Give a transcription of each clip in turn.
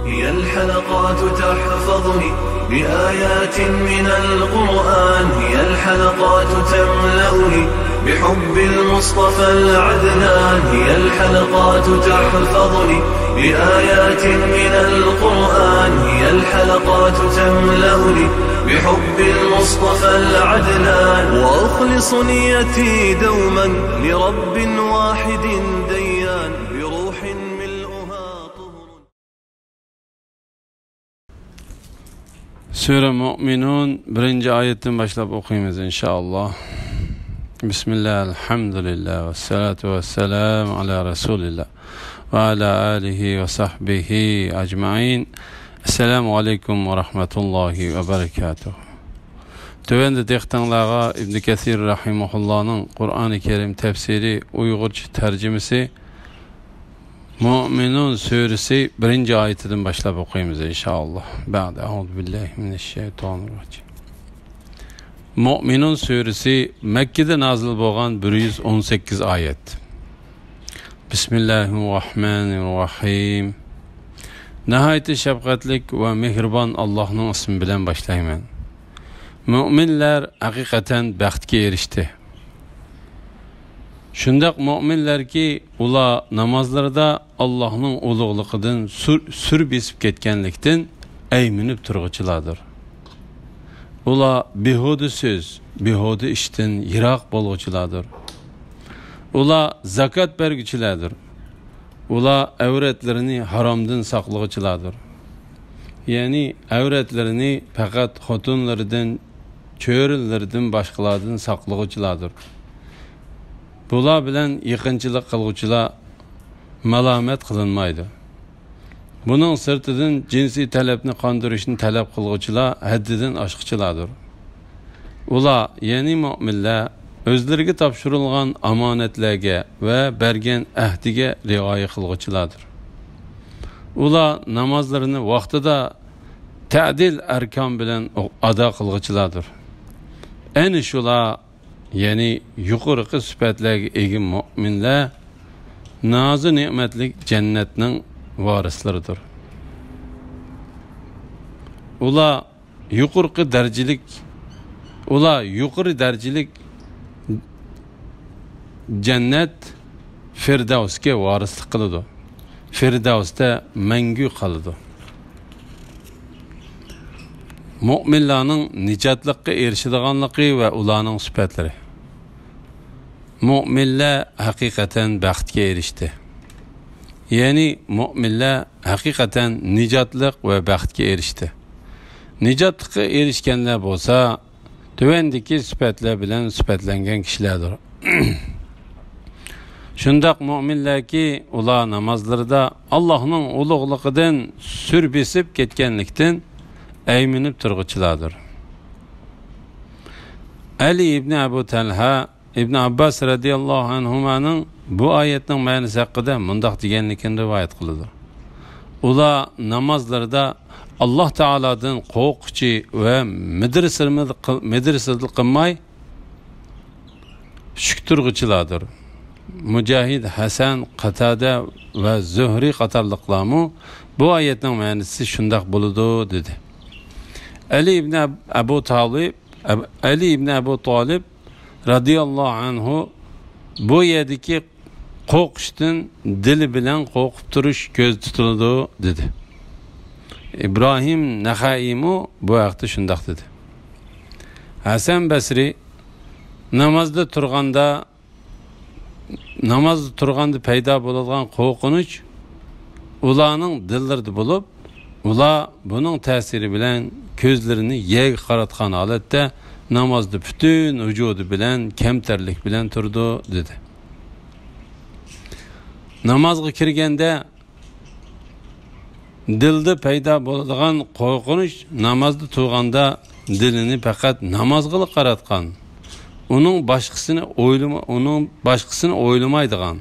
هي الحلقات تحفظني بآيات من القرآن، هي الحلقات تملأني بحب المصطفى العدنان، هي الحلقات تحفظني بآيات من القرآن، هي الحلقات تملأني بحب المصطفى العدنان، وأخلص نيتي دوما لرب واحد ديان بروح ملؤها طهر. Sure Mü'minun 1. ayetten başlayıp okuyayım inşallah. Bismillah, elhamdülillah, ve salatu ve selamu ala Resulillah ve ala alihi ve sahbihi ecmain. Esselamu aleyküm ve rahmetullahi ve berekatuhu. Tövende dehtanlağa İbn Kesir rahimahullah'ın Kur'an-ı Kerim tefsiri Uygurca tercümesi Mü'minun suresi 1. ayetinden başlayıp okuyayım inşallah. Ba'de euzubillahimineşşeytanirracim. Mü'minun suresi Mekke'de nazil bolgan 118 ayet. Bismillahirrahmanirrahim. Nihayet şefkatlik ve mehriban Allah'ın ismi bilen başlayayım. Müminler hakikaten baxtga erişti. Şundaq müminler ki ula namazlarda Allah'ın uluğluğundan sür besip ketkenlikten eyminip turğuchilardır. Ula behudu söz, behudu işten yirak bolğuchilardır. Ula zakat bergüchilardır. Ula avretlerini haramdan saqlığıchilardır. Yani avretlerini fakat xotunlardan, çörillerden başqalardan saqlığıchilardır. Bular bilen yıkınçılık kılgıçılar malamet kılınmaydı. Bunun sırtıdan cinsi talepni kandırışını talep kılgıçılar haddiden aşıkçılardır. Ular yeni müminler özlerine tapşırılgan amanetlerge ve bergen ahdige riayet kılgıçılardır. Ular namazlarını vaktida ta'dil erkan bilen ada kılgıçılardır. En şula yani yukarı süpetlerge egi müminler nazı nimetlik cennetinin varislarıdır. Ula yukarı dercilik cennet Firdevs'ke varislik kılıdı. Firdevs'te mengü kalıdı. Müminlerin nicatlıkka erişidiganlığı ve ulanın süpetleri. Müminler hakikaten baxtga erişti. Yani müminler hakikaten nicatlık ve baxtga erişti. Nicatlıkka erişkenler bolsa tövendeki süpetler bilen süpetlengen kişilerdir. Şundaq müminler ki ular namazlarda Allah'ın uluğluğundan sür besip ketkenlikten eyminip turğuchilardır. Ali ibn Abu Talha İbn Abbas radiyallahu anhumanın bu ayetning ma'nosi haqida mundaq deganligini rivoyat qiladi. Ular namazlarda Allah Taoladan qo'rquvchi ve medresizlik qilmay shukturg'ichilardir. Mujahid, Hasan, Qatada ve Zuhri qatorliqlarmu bu ayetning ma'nosi shundaq bo'ladi dedi. Ali ibn Abu Talib radiyallahu anhu bu yerdeki qo'rqishdan dili bilan qo'rqib turish ko'z tutiladi dedi. İbrahim Naxaimu bu vaqtda shundaq dedi. Hasan Basri namazda turganda paydo bo'ladigan qo'rqinch ularning dillarida bo'lib, ular buning ta'siri bilan ko'zlarini yerga qaratgan holatda namazda bütün vücudu bilen, kemterlik bilen turdu dedi. Namazga kirgende dilde payda bo'ladigan qo'rqinish namazda turganda dilini faqat namazga qaratgan. Onun başqasını oylamaydigan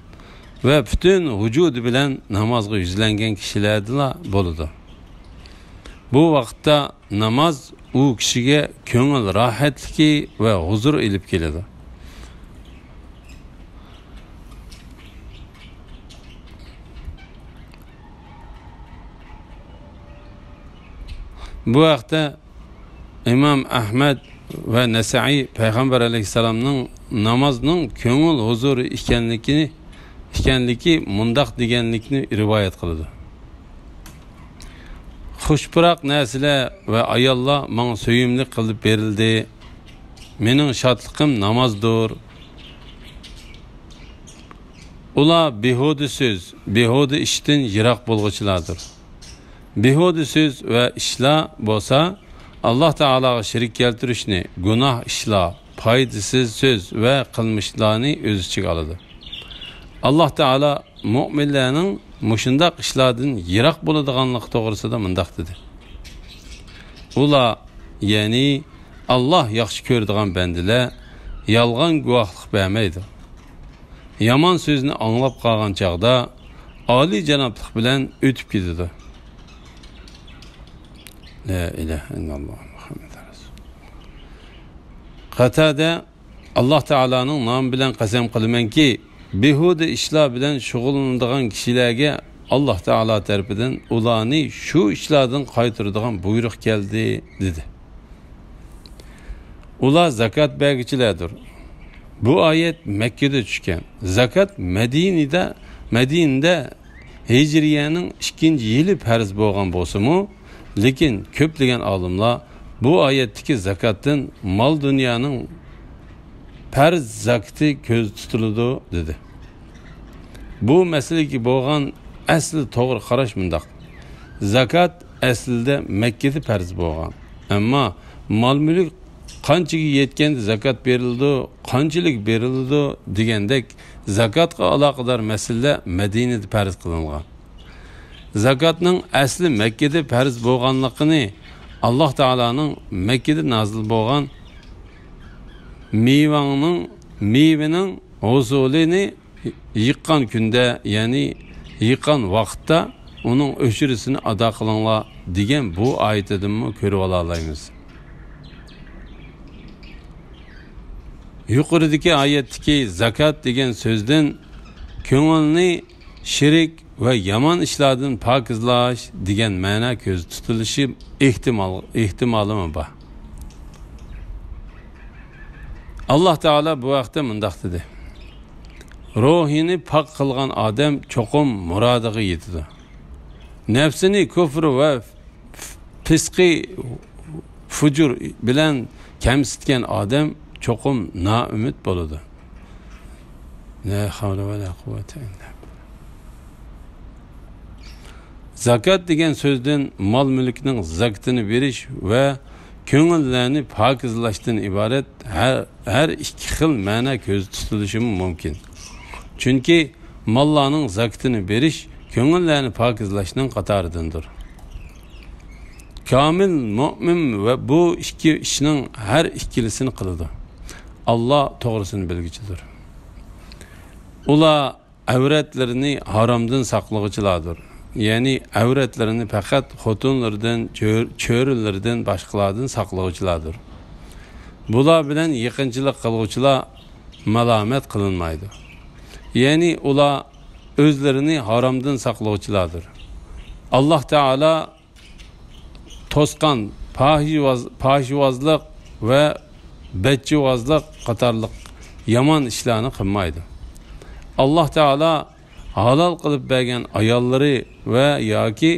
ve bütün vücudu bilen namazga yüzlengen kişilerdiler boludu. Bu vaqtda namaz u kişiye köngül rahatligi ve huzur ilip keladi. Bu vaqtda İmam Ahmad ve Nesai Peygamber Aleyhisselam'ın namazının köngül huzuru ekanligi mundaq deganlikni rivoyat qiladi. Xushpuroq narsalar va ayollar menga so'yimli qilib berildi. Mening shodliqim namozdir. Ular behuda so'z, behuda ishdan yiroq bo'lg'uchilardir. Behuda so'z va ishlar bo'lsa, Alloh taologa shirik keltirishni, gunoh ishlar, foydasiz so'z va qilmishlarni o'z ichiga oladi. Alloh taolo mu'minlarning mushundaq ishlardan yiroq bo'ladiganligi to'g'risida mundaq dedi. Ular, ya'ni Allah yaxshi ko'radigan bandalar yolg'on guvohlik bermaydi. Yomon so'zni anglab qolgan chaqda oliy janoblik bilan o'tib ketadi. La ilaha illalloh Muhammad rasul. Qatada Alloh taolaning nomi bilan qasam qilamanki, behuda ishlar bilan shug'ullanadigan kishilarga Alloh taolo tarafidan ularni shu ishlardan qaytaradigan buyruq keldi dedi. Ular zakat bergichilardir. Bu oyat Makkada tushgan. Zakat Madinada Hijriyaning 2-yili farz bo'lgan bo'lsa-mu, lekin ko'plagan olimlar bu oyatdagi zakatdan mol dunyoning farz zakati ko'z tutiladi dedi. Bu masalaga bo'lgan asli to'g'ri qarash mundaq. Zakat aslida Makkada farz bo'lgan. Ammo mol-mulk qanchaga yetganda zakat berildi, qanchalik berildi degandek zakatga aloqador masala Madinada farz qilingan. Zakatning asli Makkada farz bo'lganligini Alloh taolaning Makkada nozil bo'lgan meyvening huzulini yiqqan kunda, ya'ni yiqqan vaqtda uning o'chirisini ado qilinglar degan bu oyatdan ko'rib olaymiz. Yuqoridagi oyatdagi zakat degan so'zdan ko'ngilni shirik va yomon ishlardan pokizlash degan ma'no ko'z tutilishi ehtimoli bor. Alloh taolo bu vaqtda mundaq dedi. Ruhini pok qilgan odam cho'qim murodiga yetadi. Nafsini kufr va fisqi fujur bilan kamsitgan odam cho'qim noumid bo'ladi. La havla va la quvvata illa billah. Zakat degan so'zdan mol-mulkning zakatini berish va ko'ngillarni pokizlashdan iborat har ikki xil ma'no ko'z tutilishi mumkin. Chunki mollarning zakatini berish ko'ngillarni pokizlashning qatoridandir. Kamil mu'min va bu ikki ishning har ikkilisini qiladi. Allah to'g'risini bilgichidir. Ular avratlarini haromdan saqlovchilardir. Ya'ni avratlarini faqat xotinlardan, cho'rilardan boshqalardan saqlovchilardir. Bular bilan yaqinchilik qiluvchilar malomat qilinmaydi. Ya'ni ular o'zlarini haromdan saqlovchilardir. Alloh taolo to'sqan pahivozlik va bachchivozlik qatorliq yomon ishlarni qilmaydi. Alloh taolo halol qilib bergan ayollari va yoki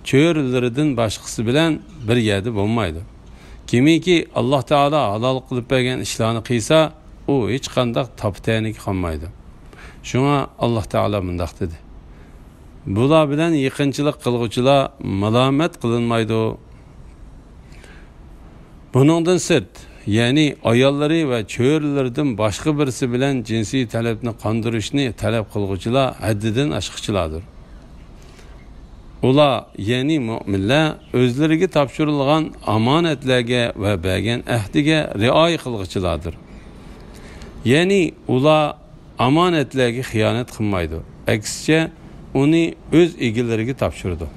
cho'rilaridan boshqasi bilan bir yerda bo'lmaydi. Kimiki Alloh taolo halol qilib bergan ishlarni qilsa, u hech qanday toptanik qilmaydi. Shunga Alloh taolo mundaq dedi. Bular bilan yaqinchilik qilguvchilar malomat qilinmaydi. Buningdan sirt, ya'ni ayollari va cho'rilardan boshqa birisi bilan jinsiy talabni qondirishni talab qilguvchilar haddidan oshqichilardir. Ular, ya'ni mu'minlar o'zlariga topshirilgan omonatlarga va bergan ahdiga rioya qilguvchilardir. Ya'ni ular omonatlarga xiyonat qilmaydi. Aksicha uni o'z egalariga topshirdi.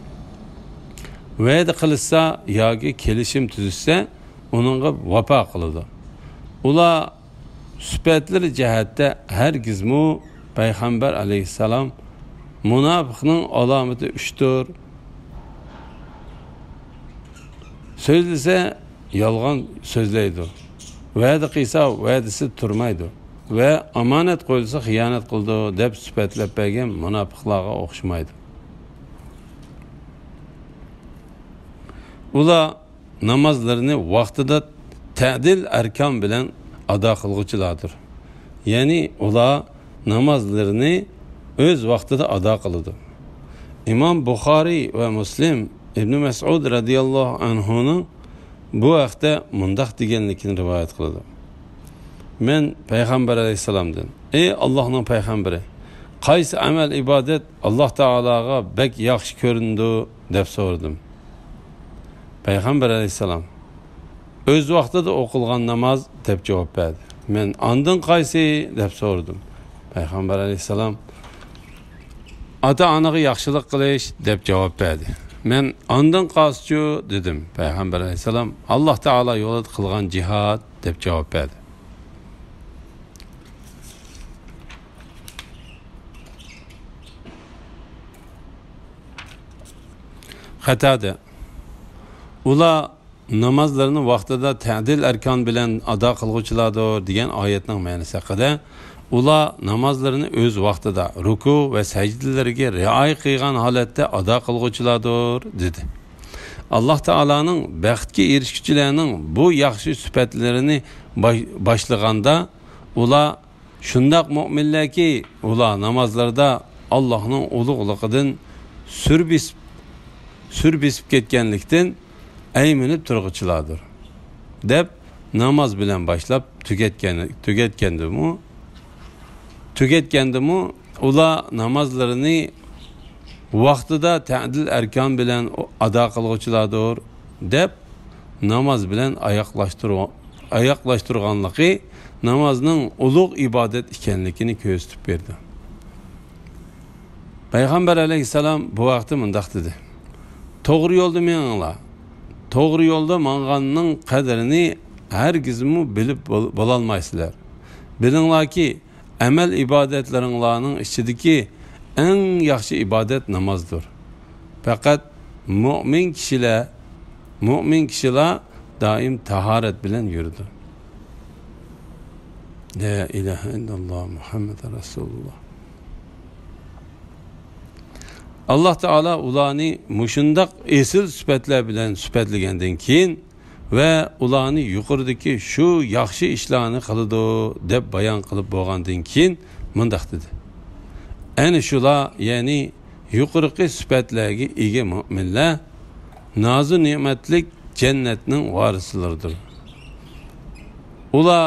Va'da qilsa yoki kelishim tuzsa, onunla vapa qiladi. Ular sifatli jihatda hargizmi Payg'ambar alayhissalom munofiqning alomati 3'dir. so'zlasa yolg'on so'zlaydi, va'da qilsa va'dasi turmaydi va omonat qo'yilsa xiyonat qildi deb sifatlab bergan munofiqlarga o'xshamaydi. Ular namozlarini vaqtida ta'dil arkan bilan ado qiluvchilardir. Ya'ni ular namozlarini o'z vaqtida ado qiladi. İmam Buxoriy va Muslim Ibn Mas'ud radhiyallohu anhuning bu haqda mundaq deganligini rivoyat qiladi. Men payg'ambar alayhisalomdan: "Ey Allohning payg'ambari, qaysi amal ibodat Alloh taologa bek yaxshi ko'rindi?" deb so'radim. Payg'ambar alayhisalom: "O'z vaqtida o'qilgan namoz" deb javob berdi. Men "Andin qaysi?" deb so'radim. Payg'ambar alayhisalom: "Ota-onaga yaxshilik qilish" deb javob berdi. Men "Andin qaysi?" dedim. Payg'ambar alayhisalom: "Alloh taolo yo'lida qilgan jihad" deb javob berdi. Qatada ular namozlarini vaqtida ta'dil arkan bilan ado qiluvchilardir degan oyatning ma'nosi haqida ular namozlarini o'z vaqtida ruku va sajdalariga rioya qilgan holatda ado qiluvchilardir dedi. Alloh taolaning baxtga erishuvchilarning bu yaxshi sifatlarini boshlaganda ular shundoq mu'minlarki, ular namozlarda Allohning ulug'ligidan surbisib ketganlikdan ayminib turg'uchilardir deb namoz bilan boshlab tugatgandimu ular namozlarini vaqtida ta'dil arkan bilan ado qiluvchilardir deb namoz bilan oyoqlashtirganligi namozning ulug' ibodat ekanligini ko'rsatib berdi. Payg'ambar alayhisalom bu vaqtda mundaq dedi: "To'g'ri yo'lda meninglar. To'g'ri yo'lda manganning qadrini hargizmi bilib bo'lolmaysizlar. Bilinglarki, amal ibodatlaringlarning ichidagi eng yaxshi ibodat namozdir. Faqat mu'min kishilar doim tahorat bilan yurdi." La ilaha illalloh Muhammad Rasululloh. Alloh taolo ularni mushundaq esil sifatlar bilan sifatlagandan keyin va ularni yuqoridagi shu yaxshi ishlarni qiladi deb bayon qilib bo'lgandan keyin mundaq dedi: "Ana shular, ya'ni yuqorqi sifatlarga ega mu'minlar nozu ne'matlik jannatning varislaridir. Ular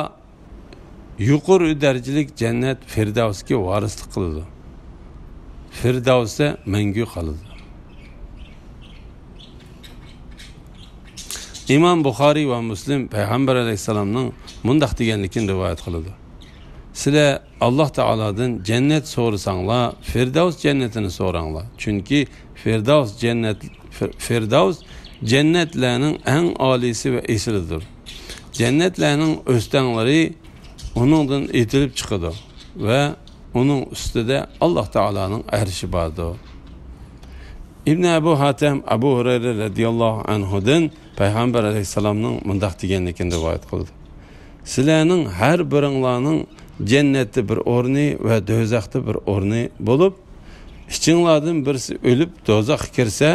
yuqori darajalik jannat Firdavsga varislik qiladi. Firdavsda mangu qoladi." İmam Buxoriy va Muslim Payg'ambar alayhisalomning mundaq deganligini rivoyat qiladi: "Sizlar Alloh taolodan jannat so'rasanglar, Firdavs jannatini so'ranglar. Chunki Firdavs jannatlarning eng oliysi va esilidir. Jannatlarning o'stanlari uningdan etilib chiqadi va uning ustida Alloh taolaning arshi bordir." İbn Abu Hatim Abu Hurayra radhiyallohu anhudan Payg'ambar alayhisalomning mundaq deganligini rivoyat qildi: "Sizlarning har biringlarning jannatda bir o'rni va do'zaxda bir o'rni bo'lib, ichinglardan birisi o'lib do'zaxga kirsa,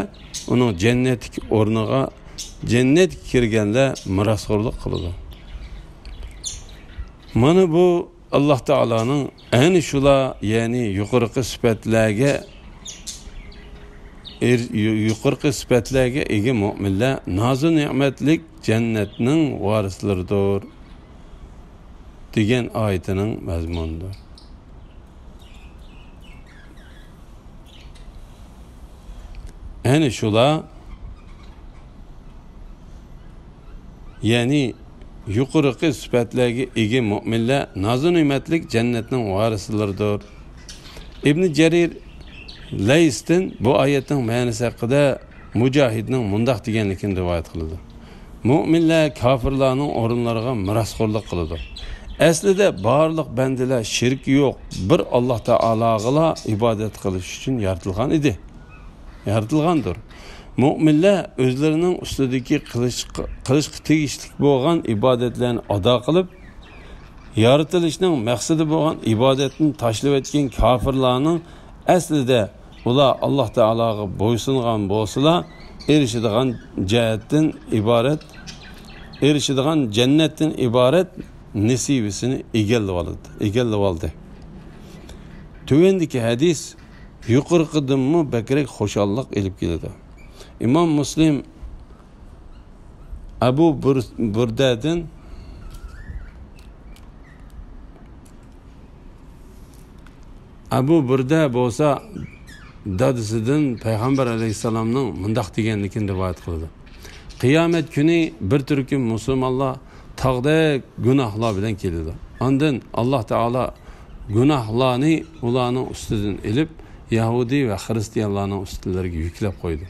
uning jannatdagi o'rniga jannatga kirganlar mirosxo'rlik qiladi." Mana bu Alloh taolaning ayni shular, ya'ni yuqorqi sifatlarga ega mu'minlar nozu ne'matlik jannatning varislaridir degan oyatining mazmunidir. Ayni shular, ya'ni yuqorqi sifatlarga ega mu'minlar nozu ne'matlik jannatning varislaridir. İbn Jarir Lays'tin bu oyatning ma'nosi haqida Mujohidning mundaq deganligini rivoyat qiladi: "Mu'minlar kofirlarning o'rinlariga mirosxo'rlik qiladi. Aslida barliq bandalar shirk yo'q, bir Alloh taologa ibodat qilish uchun yaratilgandir. Müminler özlerinin üstündeki kılışkı tegişlik boğan ibadetlerini ada kılıp, yaratılışının məqsədi boğan ibadetini taşlıb etken kafirlarının aslida ular Allah Teala'ya boysungan bolsalar, erişidigan cihetten ibaret, erişidigan cennetten ibaret nesibisini egellib oldi. Tövendeki hadis yuqorqidan mı bekrek xoşallık elip keladi. İmam Müslim Abu Burda'dan Abu Burda bolsa dadisidan Peygamber Aleyhisselam'ның mundaq deganligini rivoyat qildi. Qiyomat kuni bir turkum musulmonlar taqda gunohlar bilan keladi. Ondan Alloh taolo gunohlarni ularning ustidan ilib Yahudi ve Hristiyanlarning ustilariga yuklab qo'ydi.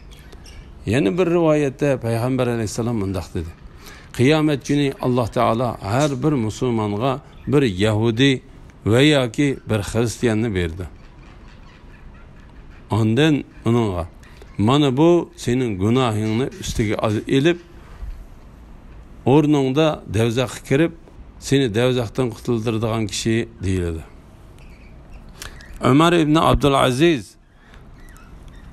Yana bir rivoyatda Peygamber Aleyhisselam mundaq dedi. Qiyomat kuni Alloh taolo har bir musulmonga bir Yahudi veya ki bir Hristiyanni berdi. Ondan onunla mana bu senin günahını üstüge elip ornunda devzakı kirip seni devzaktan kutuldurduğun kişi değildi. Ömer İbni Abdülaziz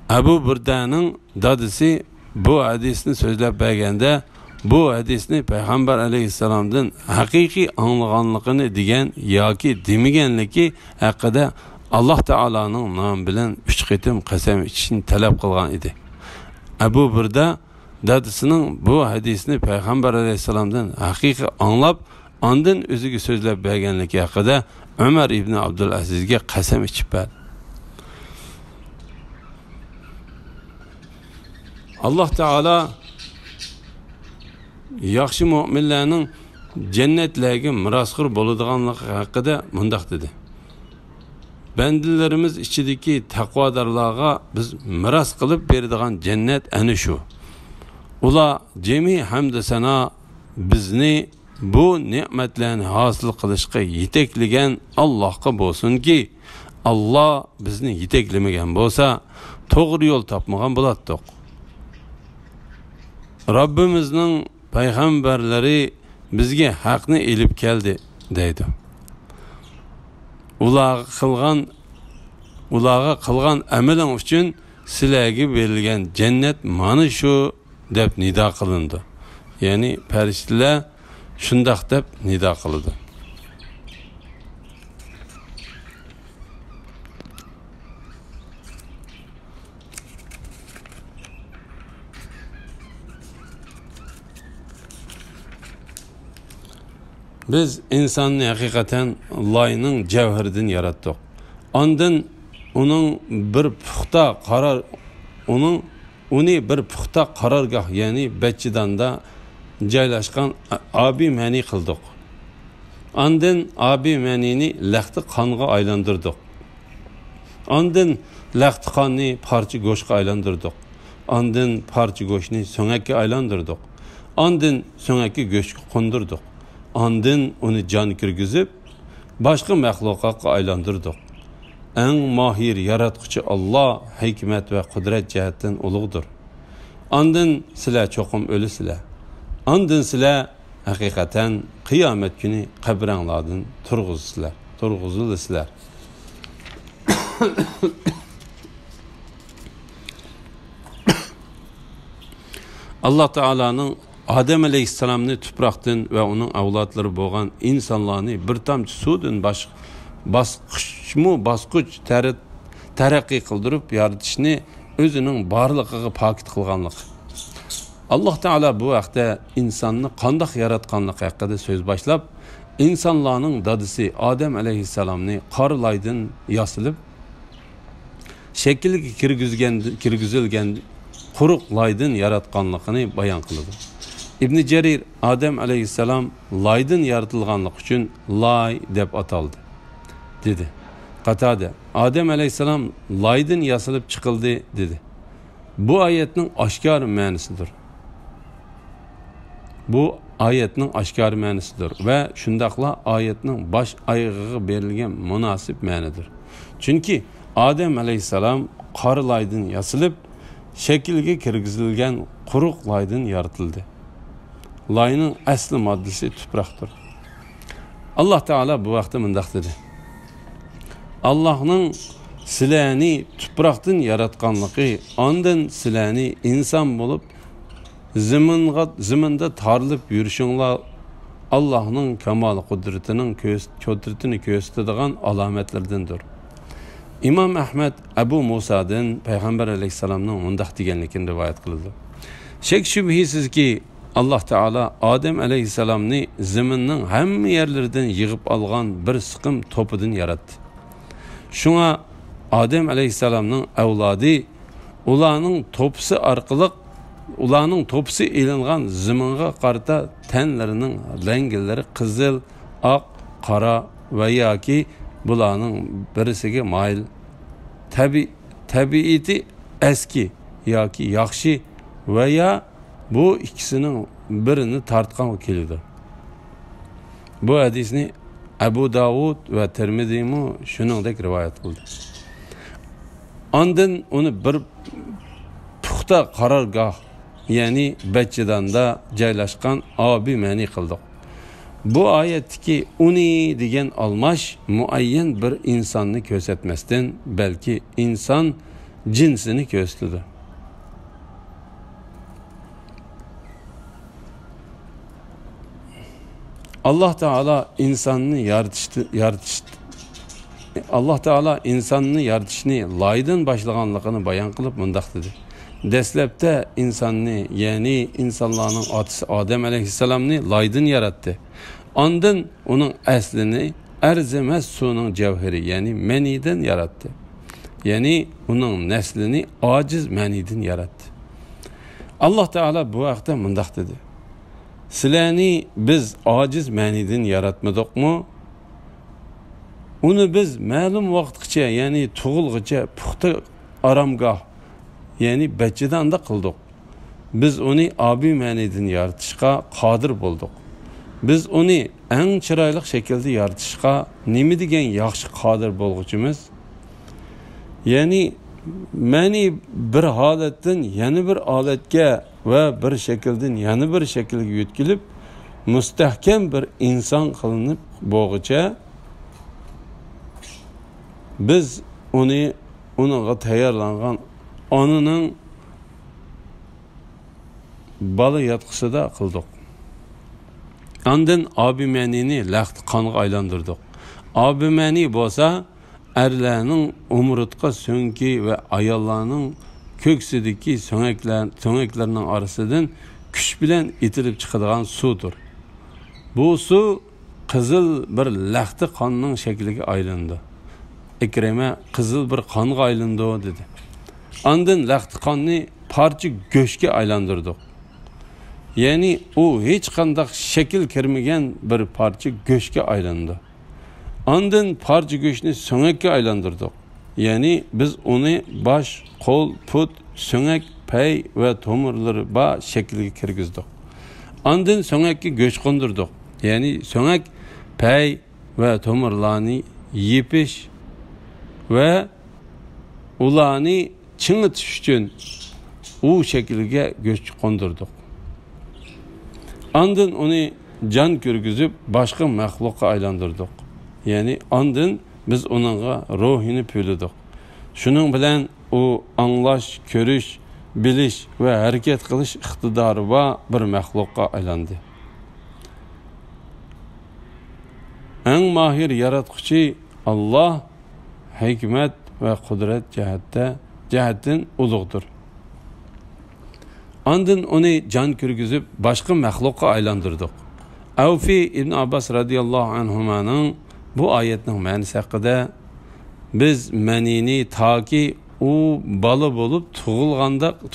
Abu Burda'nın dadısı bu hadisini sözlep bergende bu hadisni Peygamber Aleyhisselam'dan hakiki anlığanlıqını digen yoki demigenligi haqida Allah Teala'nın namı bilen 3 qitim qasam için talep qilgan edi. Abu Burda dadısının bu hadisni Peygamber Aleyhisselam'dan hakiki anlap ondan özüge sözlep bergenligi haqida Ömer İbni Abdülaziz'ge qasam içip berdi. Allah Teala yaxshi müminlerinin cennetlerge mirasxır boladiganligi haqida mundaq dedi. Bendilerimiz içideki takvadarlarga biz miras qilib beradigan cennet ana shu. Ular cemi hamd sana bizni bu ne'matlarni hosil qilishga yetakligan Allohga bo'lsin ki Allah bizni yetaklamagan bo'lsa to'g'ri yo'l topmagan bo'lardik. Rabbimizning payg'ambarlari bizga haqni elib keldi deydi. Ularga qilgan amaling uchun sizlarga berilgan cennet mana shu deb nido qilindi. Ya'ni farishtalar shundaq deb nido qildi. Biz insanı hakikaten layının cevherinden yarattık. Ondan onun bir puxta karar, onu bir puxta karargah yani Beçidanda caylaşkan abi məni kıldık. Ondan abi mənini laxtı kanğa aylandırdık. Ondan laxtı kanını parça goşqa aylandırdık. Ondan parça goşunu söngekki aylandırdık. Ondan söngekki goşqa kondurdık. Ondan onu can kirgizip başka məxluqqa aylandırdık. En mahir yaratqıcı Allah hikmet ve kudret cihetten uluğdur. Ondan sizler çoxum ölüsizler. Ondan sizler hakikaten kıyamet günü kabranlardan turğuzulsizler. Allah Teala'nın Adem Aleyhisselam'ını tüpraktan ve onun avlatları boğan insanlarını bir tamcı sudun basqıç terakki kıldırıp yaratışını özünün barlıqığı pakit kılganlık. Allah Teala bu vaqtda insanını qandaq yaratqanlık haqqında söz başlap, insanların dadısı Adem Aleyhisselam'ını qarılaydın yasılıp, şekilge kirgizilgen quruq laydın yaratqanlığını bayan kılıdı. İbn Cerir Adem Aleyhisselam laydın yaratılganlık için lay deb ataldı dedi. Katade Adem Aleyhisselam laydın yasılıp çıkıldı dedi. Bu ayetin aşkar manisidir. Bu ayetin aşkar manisidir ve şundaqla ayetin baş ayığı berilgen münasip manidir. Çünkü Adem Aleyhisselam qarı laydın yasılıp şekilga kirgizilgan quruq laydan yaratildi. Layning asli moddasi tuproqdir. Alloh taolo bu vaqtda mundaq dedi. Allohning sizlarni tuproqdan yaratganligi, ondan sizlarni inson bo'lib ziminda tarilib yurishinglar Allohning kamol qudratini ko'rsatadigan alomatlardandir. İmam Ahmed Abu Musa'dan Peygamber Aleyhisselam'ın mundaq deganligini rivoyat qildi. Shek shubhisizki Alloh taolo Adem Aleyhisselam'ni zaminning hamma yerlaridan yig'ib olgan bir siqim to'pidan yaratdi. Shunga Adem Aleyhisselam'ın avlodi ularning to'pisi orqali ularning to'pisi ilingan zaminga qarata tanlarining ranglari qizil, oq, qora va yoki bularning birisiga mayil tabiiti eski yoki yaxshi veya bu ikisinin birini tartgan keladi. Bu hadisni Abu Davud ve Tirmizi shuningdek rivoyat qildi. Ondan uni bir puxta qarorgoh, ya'ni Bachchidanda joylashgan abi ma'ni qildik. Bu oyatdagi uni degan almash muayyan bir insonni ko'rsatmasdan, balki inson jinsini ko'rsatadi. Allah Teala insonni yaratishni laydan boshlaganligini bayon qilib mundaq dedi. Dastlabda insonni, ya'ni insonlarning otasi Adem Aleyhisselam'ni laydan yaratdi. Ondan onun aslini arzimas suvning javhari, ya'ni maniden yaratdi. Ya'ni onun neslini aciz maniden yaratdi. Allah Teala bu vaqtda mundaq dedi. Sizlarni biz aciz maniden yaratmadikmi? Uni biz ma'lum vaqtgacha, ya'ni tug'ilgacha puxta aromgoh, ya'ni bachchidanda qildik. Biz uni abi maniden yaratishga qodir bo'ldik. Biz uni eng chiroyli shaklda yaratishga nima degan yaxshi qodir bo'lguchimiz? Ya'ni ma'ni bir holatdan yana bir holatga va bir shakldan yana bir shaklga yetkilib, mustahkam bir inson qilinib bo'lguncha biz uningga tayyorlangan onaning bola yotqisida qildik. Ondan abimani laxt qonga aylantirdik. Abimani bo'lsa erlarning umurtqa so'ngki va ayollarning ko'ksidagi so'ngaklarning orasidan kuch bilan itilib chiqadigan suvdir. Bu suv qizil bir laxti qonning shakliga aylandi. Ikrima qizil bir qonga aylandi dedi. Ondan laxti qonni parcha go'shtga aylantirdik. Ya'ni u hech qanday shakl kirmagan bir parcha go'shtga aylandi. Ondan parcha go'shtni so'ngakka aylantirdik. Ya'ni biz uni bosh, qo'l, put, so'ngak, pay va tomirlari ba shakliga kirgizdik. Ondan so'ngakka go'sht qo'ndirdik. Ya'ni so'ngak, pay va tomirlarni yepish va ularni chingitish uchun u shakliga go'sht qo'ndirdik. Ondan uni jon kirgizib boshqa maxluqqa aylantirdik. Ya'ni ondan biz onunla ruhini püylüdük. Şunun bilen o anlaş, görüş, biliş ve hareket kılış iktidarı va bir məxluqqa aylandı. En mahir yaratquchi Allah hikmet ve kudret cihetten ulug'dur. Ondan onu can kirgizib başqa məxluqqa aylandırdık. Avfi İbn Abbas radiyallahu anhumanın bu ayetning ma'nosi haqida biz manini toki u bola bo'lib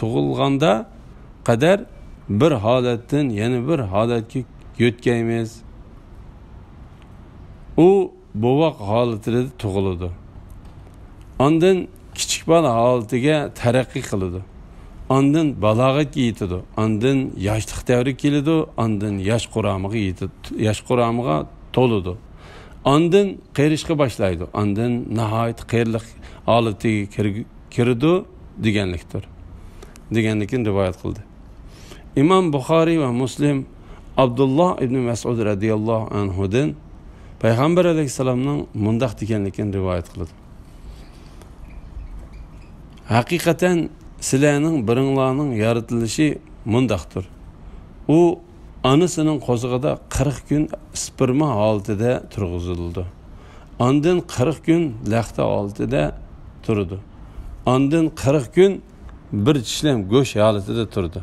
tug'ilganda qadar bir holatdan yana bir holatga o'tgaymiz. U bovoq holatida tug'iladi. Ondan kichik bola holatiga taraqqiy qiladi. Ondan balog'atga yetadi. Ondan yoshlik davri keladi. Ondan yosh quramiga to'ladi. Ondan qeyrishga boshlaydi. Ondan nihoyat qeyrlik holatiga kirdi deganlikdir. deganligini rivoyat qildi. Imom Buxoriy va Muslim Abdulloh ibn Mas'ud radhiyallohu anhudan payg'ambar alayhissalomning mundaq deganligini rivoyat qildi. Haqiqatan sizlarning biringlarning yaratilishi mundaqdir. U anasining qo'zig'ida 40 kun sperma holatida turg'izildi. Ondan 40 kun laxta holatida turdi. Ondan 40 kun bir tishlam go'sht holatida turdi.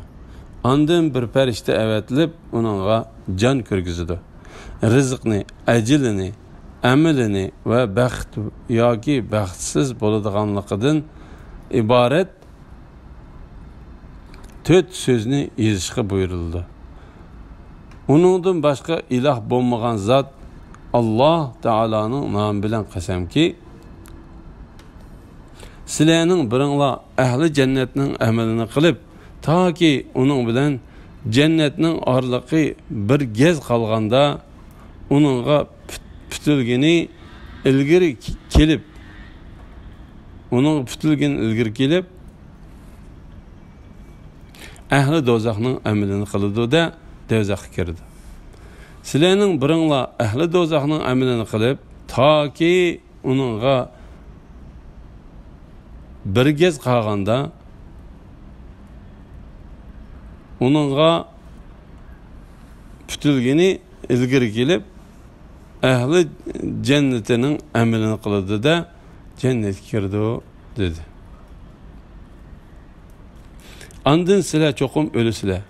Ondan bir farishta avatilib uningga jon kirgizdi. Rizqni, ajilini, amalini va baxt yoki baxtsiz bo'ladiganligidan iborat 4 so'zni yozishga buyurildi. Uningdan boshqa iloh bo'lmagan zot Alloh taolaning nomi bilan qasamki, sizlarning biringlar ahli jannatning amalini qilib, toki uning bilan jannatning orliqi bir gez qolganda uningga putilgini ilgari kelib, ahli do'zaxning amalini qildi da do'zaxga kirdi. Sizlarning biringlar ahli do'zaxning amalini qilib, toki uningga bir gez qolganda uningga putilgini ilgari kelib, ahli jannatining amalini qildi da jannatga kirdi dedi. Andın sizlar cho'qim o'lisizlar.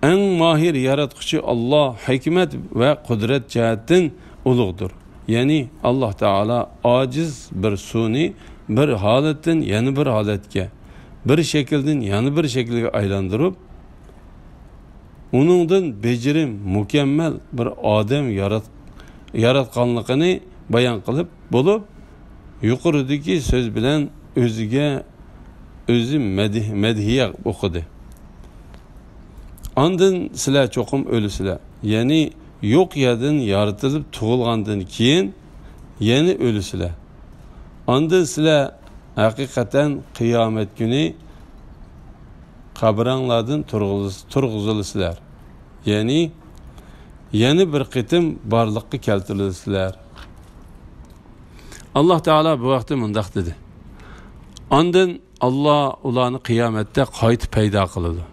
Eng mahir yaratquchi Allah hikmet ve kudret cihetten ulug'dur. Yani Allah Teala aciz bir suni bir haletten yeni bir haletke, bir şekilden yeni bir şekilde aylandırıp, onundan becerim mükemmel bir adem yaratkanlıkını bayan kılıp bulup, yukarıdaki söz bilen özü medhiye okudu. Andın sizlar çoğum ölüsüler. Yani yok yerden yaratılıp tuğulgandan keyin yeni ölüsüler. Andın sizlar hakikaten kıyamet günü kabranlardan turg'uzilisizlar. Yani yeni bir qitim barlıkka keltirilisizlar. Allah Teala bu vakti mundaq dedi. Andın Allah ularni kıyamette qayt paydo qiladi.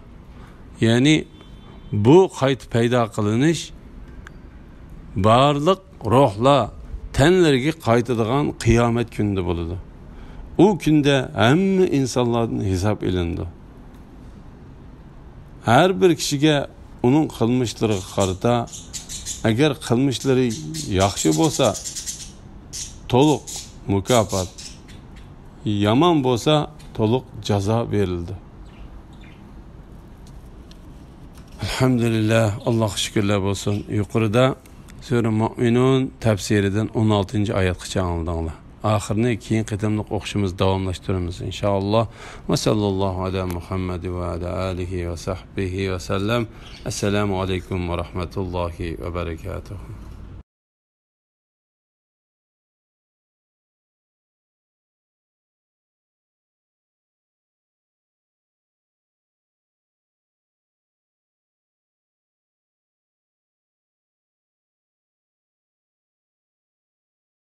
Yani bu qayt paydo qilinish barliq ruhlar tenlerge qaytadigan kıyamet günde bo'ladi. O günde hamma insonlardan hisob ilindi. Her bir kişiye onun qilmishlariga qarata, agar qilmishlari yaxshi bo'lsa to'liq mukofot, yomon bo'lsa to'liq jazo berildi. Elhamdülillah, Allah şükürler olsun. Yukarıda Sure Mu'minun tefsirinden 16. ayet anladığınla. Ahirini keyin qitimliq o'qishimiz davomlashtiramiz inshaalloh. Va sallallohu ala Muhammad va ala alihi va sahbihi va sallam. Assalomu alaykum va rahmatullohi va barakatuh.